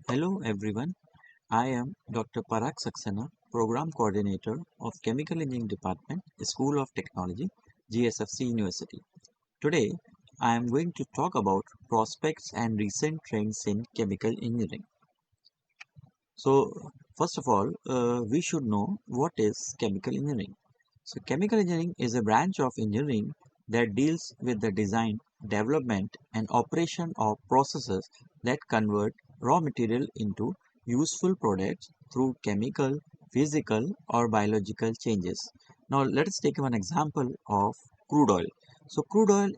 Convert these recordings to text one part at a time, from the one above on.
Hello everyone, I am Dr. Parag Saxena, Program Coordinator of Chemical Engineering Department, School of Technology, GSFC University. Today, I am going to talk about prospects and recent trends in chemical engineering. So, first of all, we should know what is chemical engineering. So, chemical engineering is a branch of engineering that deals with the design, development, and operation of processes that convert raw material into useful products through chemical, physical, or biological changes. Now, let us take one example of crude oil. So, crude oil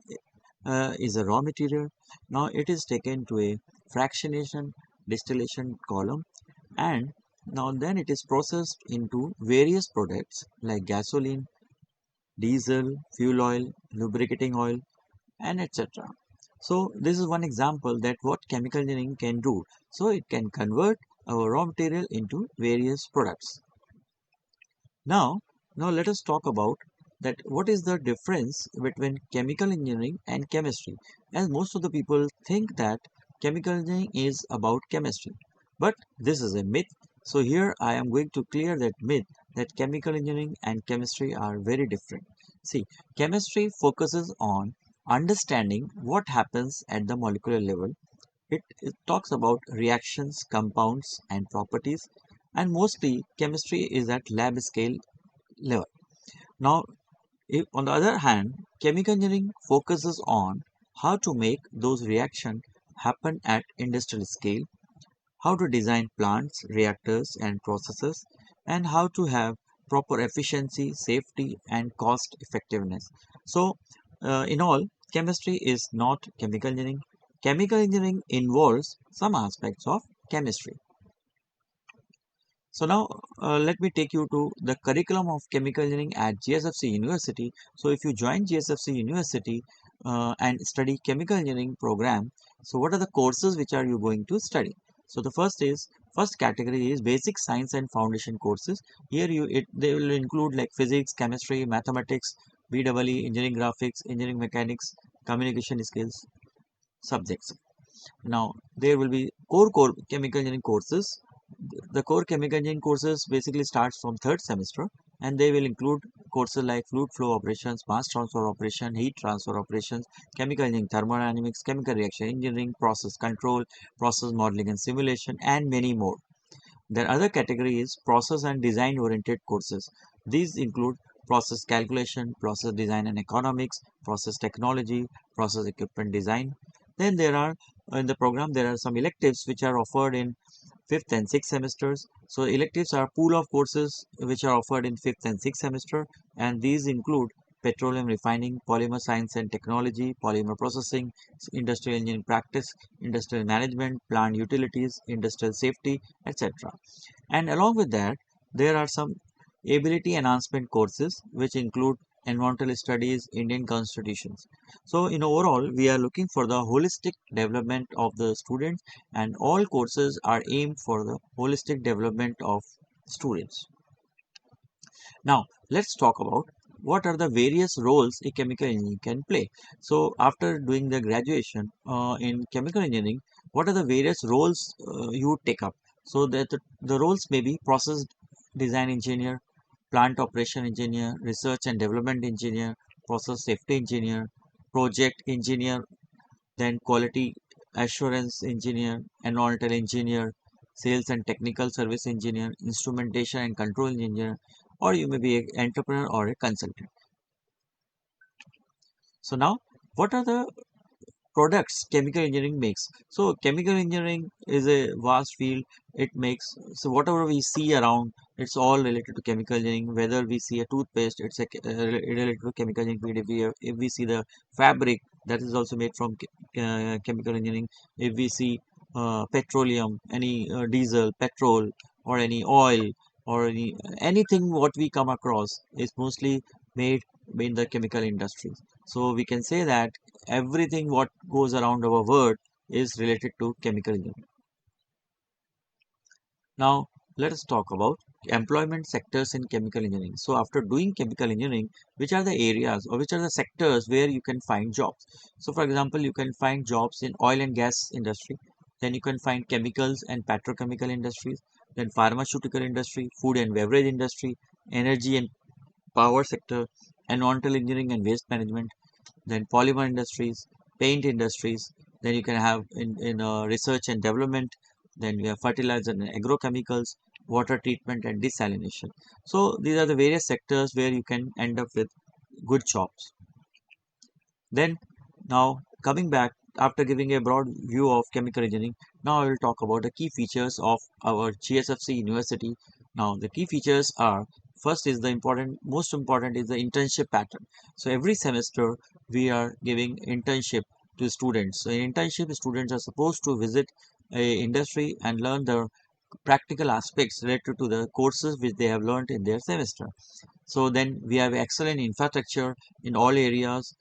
is a raw material. Now, it is taken to a fractionation distillation column and now then it is processed into various products like gasoline, diesel, fuel oil, lubricating oil, and etc. So this is one example that what chemical engineering can do. So it can convert our raw material into various products. Now, now let us talk about that what is the difference between chemical engineering and chemistry, as most of the people think that chemical engineering is about chemistry, but this is a myth. So here I am going to clear that myth that chemical engineering and chemistry are very different. See, chemistry focuses on understanding what happens at the molecular level. It talks about reactions, compounds, and properties, and mostly chemistry is at lab scale level. Now, if, on the other hand, chemical engineering focuses on how to make those reactions happen at industrial scale, how to design plants, reactors, and processes, and how to have proper efficiency, safety, and cost effectiveness. So, in all, chemistry is not chemical engineering. Chemical engineering involves some aspects of chemistry. So now let me take you to the curriculum of chemical engineering at GSFC University. So if you join GSFC University and study chemical engineering program, so what are the courses which are you going to study? So the first category is basic science and foundation courses. Here they will include like physics, chemistry, mathematics, BEE, engineering graphics, engineering mechanics, communication skills subjects. Now there will be core chemical engineering courses. The core chemical engineering courses basically starts from third semester and they will include courses like fluid flow operations, mass transfer operation, heat transfer operations, chemical engineering, thermodynamics, chemical reaction engineering, process control, process modeling and simulation, and many more. The other category is process and design oriented courses. These include process calculation, process design and economics, process technology, process equipment design. Then there are in the program there are some electives which are offered in fifth and sixth semesters. So electives are pool of courses which are offered in fifth and sixth semester, and these include petroleum refining, polymer science and technology, polymer processing, industrial engineering practice, industrial management, plant utilities, industrial safety, etc. And along with that, there are some ability enhancement courses which include environmental studies, Indian constitutions. So in overall, we are looking for the holistic development of the students, and all courses are aimed for the holistic development of students. Now, let's talk about what are the various roles a chemical engineer can play. So, after doing the graduation in chemical engineering, what are the various roles you take up? So, that the roles may be process design engineer, plant operation engineer, research and development engineer, process safety engineer, project engineer, then quality assurance engineer, environmental engineer, sales and technical service engineer, instrumentation and control engineer, or you may be an entrepreneur or a consultant. So now, what are the products chemical engineering makes? So chemical engineering is a vast field. It makes, so whatever we see around, it's all related to chemical engineering. Whether we see a toothpaste, it's related to chemical engineering. If we see the fabric, that is also made from chemical engineering. If we see petroleum, any diesel, petrol, or any oil, or anything what we come across is mostly made in the chemical industry. So we can say that everything what goes around our world is related to chemical engineering. Now let us talk about employment sectors in chemical engineering. So after doing chemical engineering, which are the areas or which are the sectors where you can find jobs? So for example, you can find jobs in oil and gas industry, Then you can find chemicals and petrochemical industries, then pharmaceutical industry, food and beverage industry, energy and power sector, environmental engineering and waste management, then polymer industries, paint industries, then you can have in research and development, then you have fertilizer and agrochemicals, water treatment and desalination. So these are the various sectors where you can end up with good jobs. Then now coming back after giving a broad view of chemical engineering, now I will talk about the key features of our GSFC university. Now the key features are, first is the most important is the internship pattern. So every semester we are giving internship to students. So in internship students are supposed to visit a industry and learn the practical aspects related to the courses which they have learned in their semester. So then we have excellent infrastructure in all areas.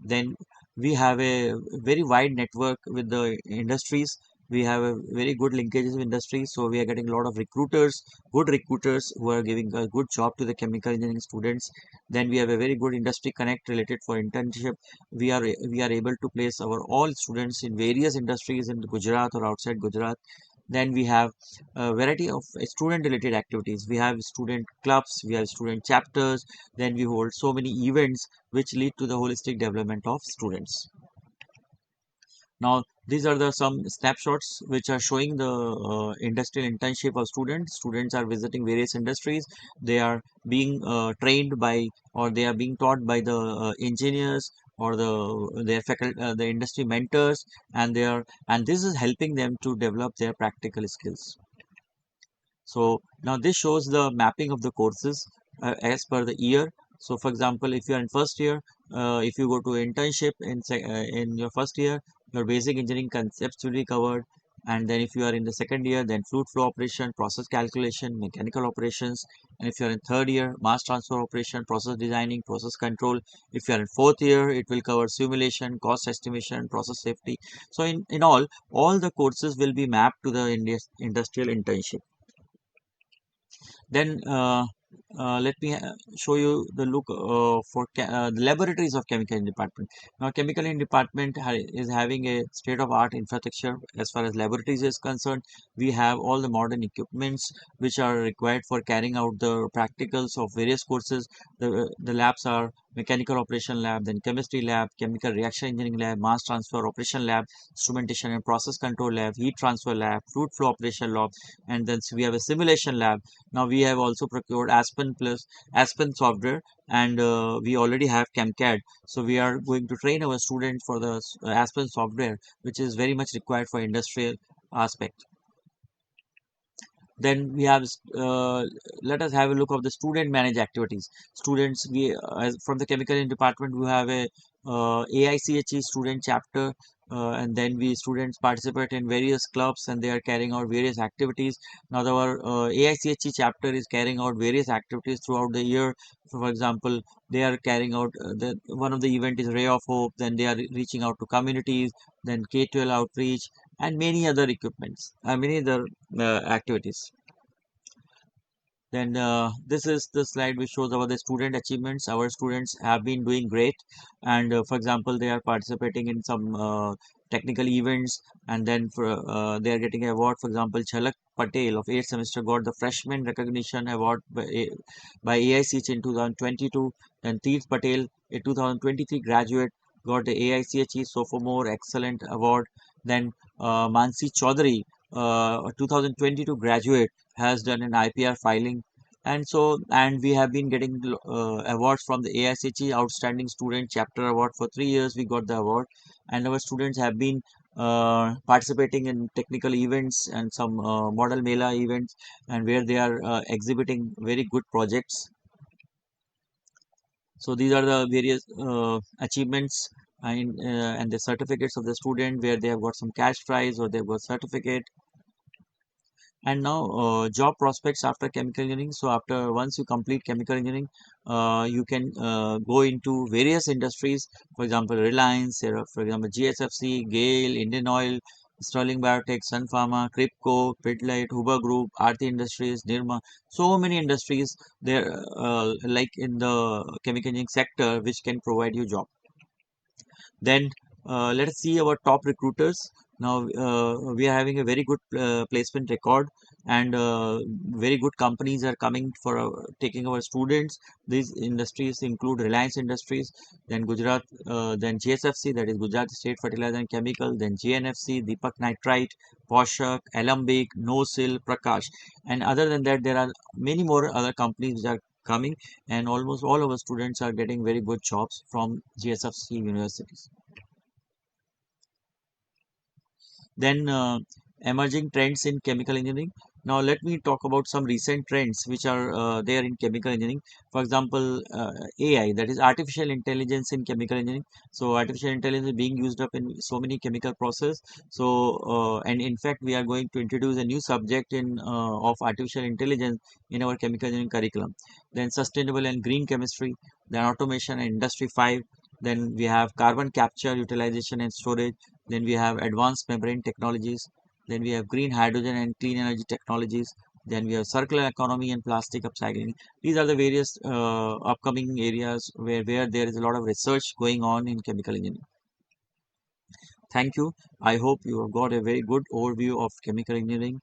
Then we have a very wide network with the industries. We have a very good linkages with industries. So we are getting a lot of recruiters, good recruiters who are giving a good job to the chemical engineering students. Then we have a very good industry connect related for internship. We are able to place our all students in various industries in Gujarat or outside Gujarat. Then we have a variety of student related activities. We have student clubs, we have student chapters, then we hold so many events which lead to the holistic development of students. Now, these are the some snapshots which are showing the industrial internship of students. Students are visiting various industries. They are being trained by, or they are being taught by the engineers or their faculty, the industry mentors, and this is helping them to develop their practical skills. So now this shows the mapping of the courses as per the year. So for example, if you are in first year, if you go to internship in your first year, your basic engineering concepts will be covered. And then if you are in the second year, then fluid flow operation, process calculation, mechanical operations. And if you are in third year, mass transfer operation, process designing, process control. If you are in fourth year, it will cover simulation, cost estimation, process safety. So in all the courses will be mapped to the industrial internship. Then let me show you the look for the laboratories of chemical engineering department. Now, chemical engineering department is having a state-of-art infrastructure as far as laboratories is concerned. We have all the modern equipments which are required for carrying out the practicals of various courses. The labs are mechanical operation lab, then chemistry lab, chemical reaction engineering lab, mass transfer operation lab, instrumentation and process control lab, heat transfer lab, fluid flow operation lab, and then we have a simulation lab. Now we have also procured Aspen software, and we already have CAMCAD. So we are going to train our students for the Aspen software, which is very much required for industrial aspect. Then we have let us have a look of the student managed activities. Students, we as from the chemical engineering department, we have a AICHE student chapter, and then we students participate in various clubs and they are carrying out various activities. Now our AICHE chapter is carrying out various activities throughout the year. So, for example, they are carrying out one of the event is Ray of Hope. Then they are reaching out to communities. Then K-12 outreach and many other equipments, many other activities. Then this is the slide which shows our the student achievements. Our students have been doing great, and for example, they are participating in some technical events, and then they are getting an award. For example, Chalak Patel of 8th semester got the freshman recognition award by AICH in 2022. Then Teeth Patel, a 2023 graduate, got the AICHE Sophomore Excellent Award. Then Mansi Chaudhary, a 2022 graduate, has done an IPR filing, and we have been getting awards from the ASHE Outstanding Student Chapter Award for 3 years. We got the award, and our students have been participating in technical events and some model mela events, and where they are exhibiting very good projects. So these are the various achievements and the certificates of the student where they have got some cash prize or they've got certificate. And now job prospects after chemical engineering. So after once you complete chemical engineering, you can go into various industries. For example, Reliance, for example, GSFC, Gale, Indian Oil, Sterling Biotech, Sun Pharma, Cripco, Pidlite, Huber Group, Aarti Industries, Nirma. So many industries there, like in the chemical engineering sector, which can provide you job. Then let us see our top recruiters. Now we are having a very good placement record, and very good companies are coming for taking our students. These industries include Reliance Industries, then Gujarat, then GSFC, that is Gujarat State Fertilizer and Chemical, then GNFC, Deepak Nitrite, Poshak, Alembic, Nosil, Prakash, and other than that, there are many more other companies which are coming, and almost all of our students are getting very good jobs from GSFC universities. Then emerging trends in chemical engineering. Now let me talk about some recent trends which are there in chemical engineering. For example, AI, that is artificial intelligence in chemical engineering. So artificial intelligence is being used up in so many chemical process. So and in fact we are going to introduce a new subject in of artificial intelligence in our chemical engineering curriculum. Then sustainable and green chemistry, then automation and industry 5. Then we have carbon capture, utilization and storage. Then we have advanced membrane technologies. Then we have green hydrogen and clean energy technologies. Then we have circular economy and plastic upcycling. These are the various upcoming areas where there is a lot of research going on in chemical engineering. Thank you. I hope you have got a very good overview of chemical engineering.